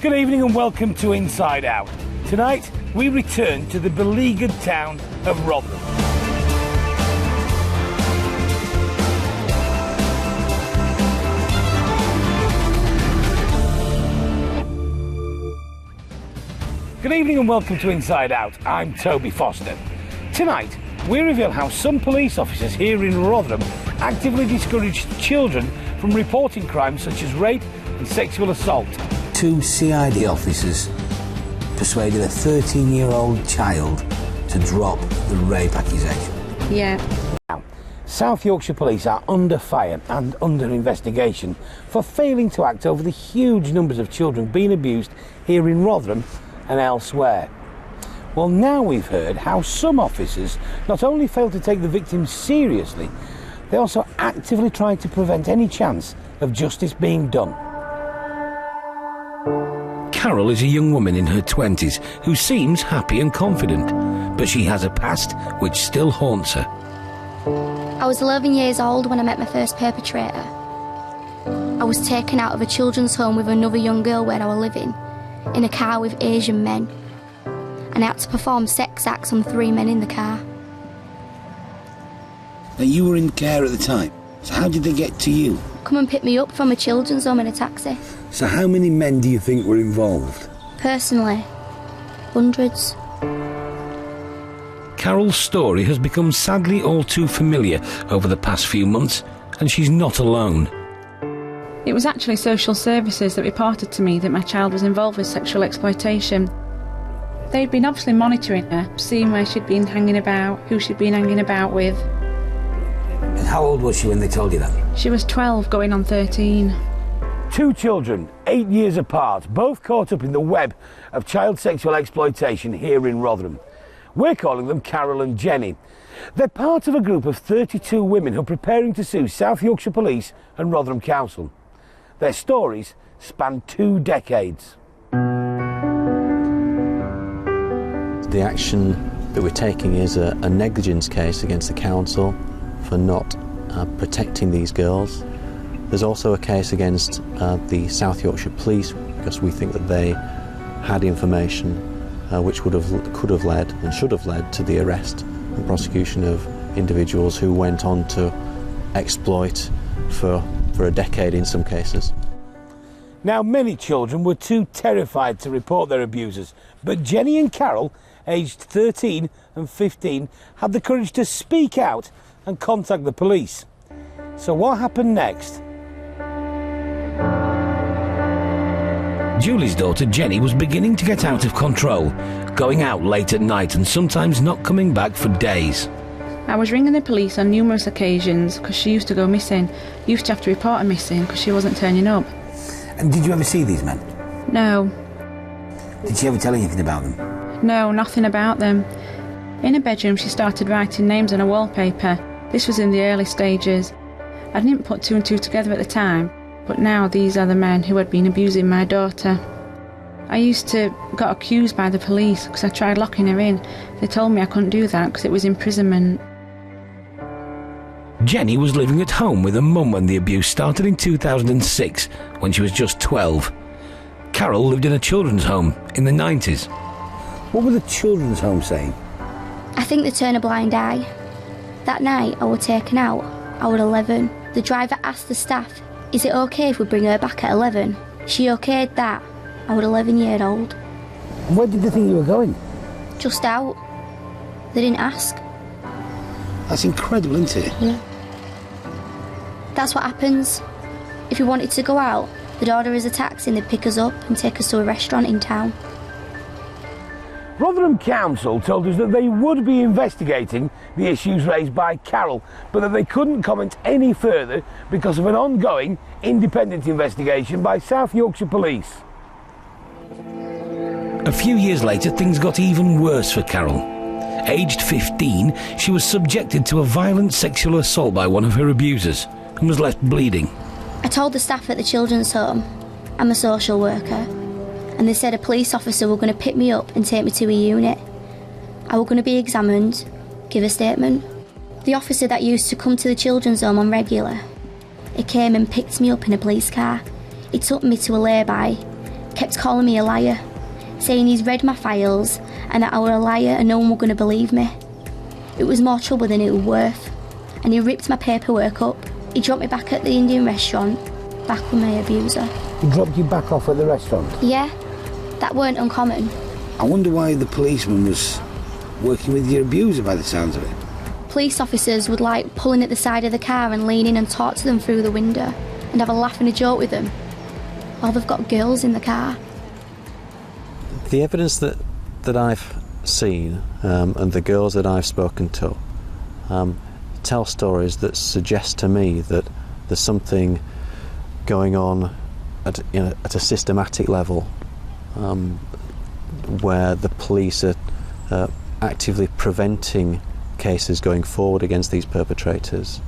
Good evening and welcome to Inside Out. Tonight, we return to the beleaguered town of Rotherham. Good evening and welcome to Inside Out. I'm Toby Foster. Tonight, we reveal how some police officers here in Rotherham actively discourage children from reporting crimes such as rape and sexual assault. 2 CID officers persuaded a 13-year-old child to drop the rape accusation. Yeah. Now, South Yorkshire Police are under fire and under investigation for failing to act over the huge numbers of children being abused here in Rotherham and elsewhere. Well, now we've heard how some officers not only fail to take the victims seriously, they also actively try to prevent any chance of justice being done. Carol is a young woman in her 20s who seems happy and confident, but she has a past which still haunts her. I was 11 years old when I met my first perpetrator. I was taken out of a children's home with another young girl where I was living, in a car with Asian men, and I had to perform sex acts on 3 men in the car. Now, you were in care at the time, so how did they get to you? Come and pick me up from a children's home in a taxi. So how many men do you think were involved? Personally, hundreds. Carol's story has become sadly all too familiar over the past few months, and she's not alone. It was actually social services that reported to me that my child was involved with sexual exploitation. They'd been obviously monitoring her, seeing where she'd been hanging about, who she'd been hanging about with. And how old was she when they told you that? She was 12, going on 13. 2 children, 8 years apart, both caught up in the web of child sexual exploitation here in Rotherham. We're calling them Carol and Jenny. They're part of a group of 32 women who are preparing to sue South Yorkshire Police and Rotherham Council. Their stories span 2 decades. The action that we're taking is a negligence case against the council for not protecting these girls. There's also a case against the South Yorkshire Police because we think that they had information which could have led and should have led to the arrest and prosecution of individuals who went on to exploit for a decade in some cases. Now, many children were too terrified to report their abusers, but Jenny and Carol, aged 13 and 15, had the courage to speak out and contact the police. So what happened next? Julie's daughter Jenny was beginning to get out of control, going out late at night and sometimes not coming back for days. I was ringing the police on numerous occasions because she used to go missing. Used to have to report her missing because she wasn't turning up. And did you ever see these men? No. Did she ever tell anything about them? No, nothing about them. In her bedroom she started writing names on a wallpaper. This was in the early stages. I didn't put 2 and 2 together at the time, but now these are the men who had been abusing my daughter. I used to got accused by the police because I tried locking her in. They told me I couldn't do that because it was imprisonment. Jenny was living at home with her mum when the abuse started in 2006, when she was just 12. Carol lived in a children's home in the 90s. What were the children's home saying? I think they turn a blind eye. That night I was taken out. I was 11. The driver asked the staff, "Is it okay if we bring her back at 11? She okayed that. I was 11-year-old. Where did they think you were going? Just out. They didn't ask. That's incredible, isn't it? Yeah. That's what happens. If we wanted to go out, they'd order us a taxi and they'd pick us up and take us to a restaurant in town. Rotherham Council told us that they would be investigating the issues raised by Carol, but that they couldn't comment any further because of an ongoing independent investigation by South Yorkshire Police. A few years later, things got even worse for Carol. Aged 15, she was subjected to a violent sexual assault by one of her abusers and was left bleeding. I told the staff at the children's home I'm a social worker, and they said a police officer were going to pick me up and take me to a unit. I was going to be examined, give a statement. The officer that used to come to the children's home on regular, he came and picked me up in a police car. He took me to a lay-by, kept calling me a liar, saying he's read my files and that I were a liar and no one were going to believe me. It was more trouble than it was worth, and he ripped my paperwork up. He dropped me back at the Indian restaurant, back with my abuser. He dropped you back off at the restaurant? Yeah, that weren't uncommon. I wonder why the policeman was working with your abuser by the sounds of it. Police officers would like pulling at the side of the car and lean in and talk to them through the window and have a laugh and a joke with them while they've got girls in the car. The evidence that I've seen and the girls that I've spoken to tell stories that suggest to me that there's something going on at a systematic level where the police are actively preventing cases going forward against these perpetrators.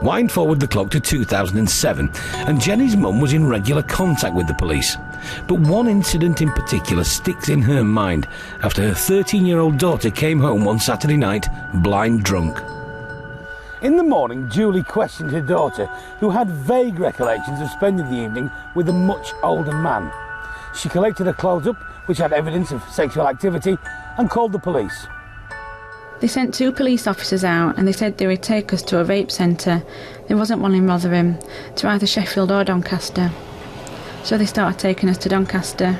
Wind forward the clock to 2007, and Jenny's mum was in regular contact with the police. But one incident in particular sticks in her mind after her 13-year-old daughter came home one Saturday night, blind drunk. In the morning, Julie questioned her daughter, who had vague recollections of spending the evening with a much older man. She collected her clothes up, which had evidence of sexual activity, and called the police. They sent 2 police officers out and they said they would take us to a rape centre. There wasn't one in Rotherham, to either Sheffield or Doncaster. So they started taking us to Doncaster.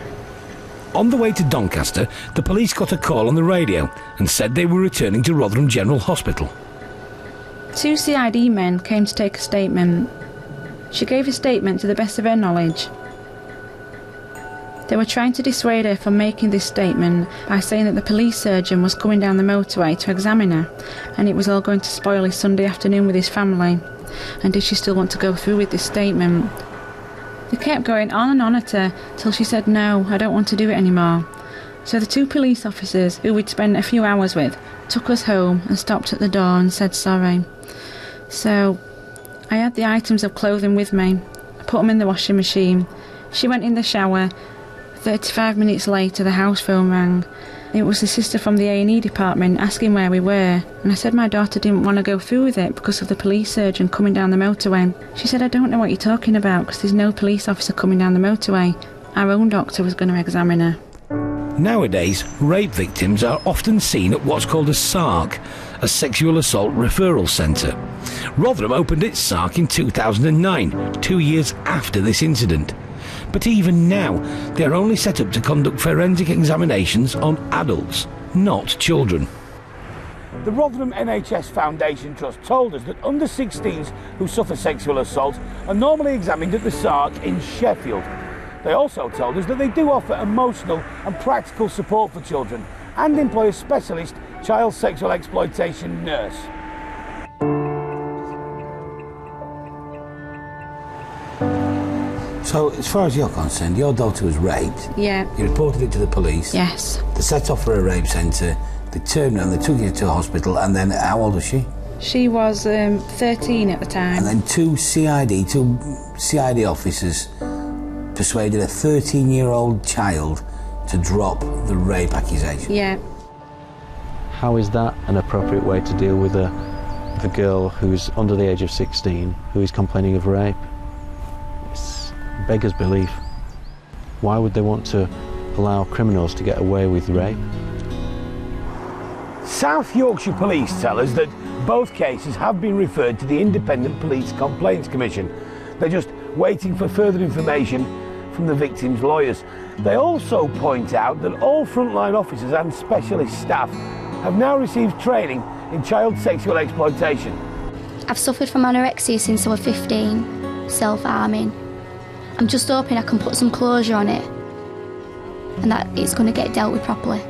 On the way to Doncaster, the police got a call on the radio and said they were returning to Rotherham General Hospital. 2 CID men came to take a statement. She gave a statement to the best of her knowledge. They were trying to dissuade her from making this statement by saying that the police surgeon was coming down the motorway to examine her and it was all going to spoil his Sunday afternoon with his family. And did she still want to go through with this statement? They kept going on and on at her till she said, "No, I don't want to do it anymore." So the 2 police officers, who we'd spent a few hours with, took us home and stopped at the door and said sorry. So I had the items of clothing with me. I put them in the washing machine. She went in the shower. 35 minutes later, the house phone rang. It was the sister from the A&E department asking where we were, and I said my daughter didn't want to go through with it because of the police surgeon coming down the motorway. She said, "I don't know what you're talking about because there's no police officer coming down the motorway. Our own doctor was going to examine her." Nowadays, rape victims are often seen at what's called a SARC, a Sexual Assault Referral Centre. Rotherham opened its SARC in 2009, 2 years after this incident. But even now, they're only set up to conduct forensic examinations on adults, not children. The Rotherham NHS Foundation Trust told us that under-16s who suffer sexual assault are normally examined at the SARC in Sheffield. They also told us that they do offer emotional and practical support for children and employ a specialist child sexual exploitation nurse. So, as far as you're concerned, your daughter was raped. Yeah. You reported it to the police. Yes. They set off for a rape centre. They turned around, they took you to a hospital, and then how old was she? She was 13 at the time. And then two CID officers persuaded a 13-year-old child to drop the rape accusation. Yeah. How is that an appropriate way to deal with the girl who's under the age of 16 who is complaining of rape? It's beggars belief. Why would they want to allow criminals to get away with rape? South Yorkshire Police tell us that both cases have been referred to the Independent Police Complaints Commission. They're just waiting for further information from the victims' lawyers. They also point out that all frontline officers and specialist staff have now received training in child sexual exploitation. I've suffered from anorexia since I was 15, self-harming. I'm just hoping I can put some closure on it and that it's going to get dealt with properly.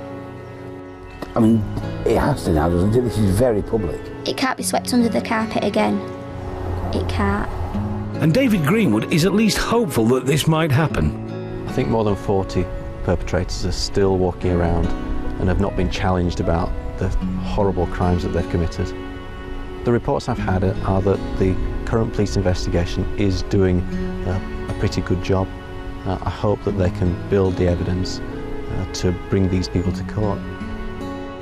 I mean, it has to now, doesn't it? This is very public. It can't be swept under the carpet again. It can't. And David Greenwood is at least hopeful that this might happen. I think more than 40 perpetrators are still walking around and have not been challenged about the horrible crimes that they've committed. The reports I've had are that the current police investigation is doing a pretty good job. I hope that they can build the evidence to bring these people to court.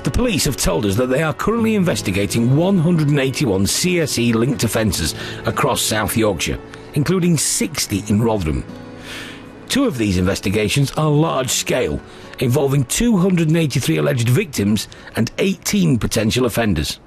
The police have told us that they are currently investigating 181 CSE-linked offences across South Yorkshire, including 60 in Rotherham. 2 of these investigations are large scale, involving 283 alleged victims and 18 potential offenders.